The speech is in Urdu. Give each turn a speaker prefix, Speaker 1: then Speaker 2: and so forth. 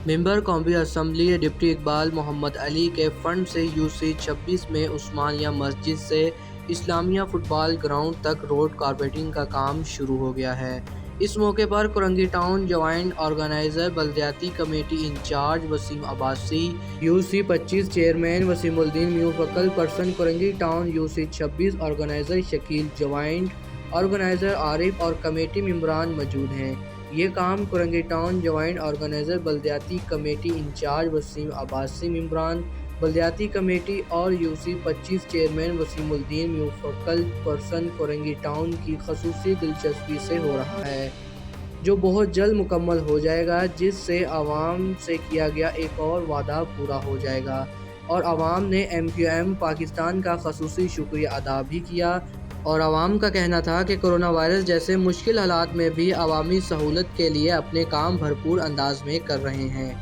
Speaker 1: ممبر قومی اسمبلی ڈپٹی اقبال محمد علی کے فنڈ سے UC-26 میں عثمانیہ مسجد سے اسلامیہ فٹ بال گراؤنڈ تک روڈ کارپیٹنگ کا کام شروع ہو گیا ہے۔ اس موقع پر کرنگی ٹاؤن جوائنٹ آرگنائزر، بلدیاتی committee incharge Wasim Abbasi, UC-25 chairman Wasim الدین میو، focal person Korangi town UC-26 organiser Shakeel, joint organiser عارف اور کمیٹی ممبران موجود ہیں۔ یہ کام کرنگی ٹاؤن جوائنٹ آرگنائزر، بلدیاتی کمیٹی انچارج وسیم عباسی، ممبران بلدیاتی کمیٹی اور UC-25 چیئرمین وسیم الدین میو، فوکل پرسن کرنگی ٹاؤن کی خصوصی دلچسپی سے ہو رہا ہے، جو بہت جلد مکمل ہو جائے گا، جس سے عوام سے کیا گیا ایک اور وعدہ پورا ہو جائے گا۔ اور عوام نے MQM پاکستان کا خصوصی شکریہ ادا بھی کیا اور عوام کا کہنا تھا کہ کورونا وائرس جیسے مشکل حالات میں بھی عوامی سہولت کے لیے اپنے کام بھرپور انداز میں کر رہے ہیں۔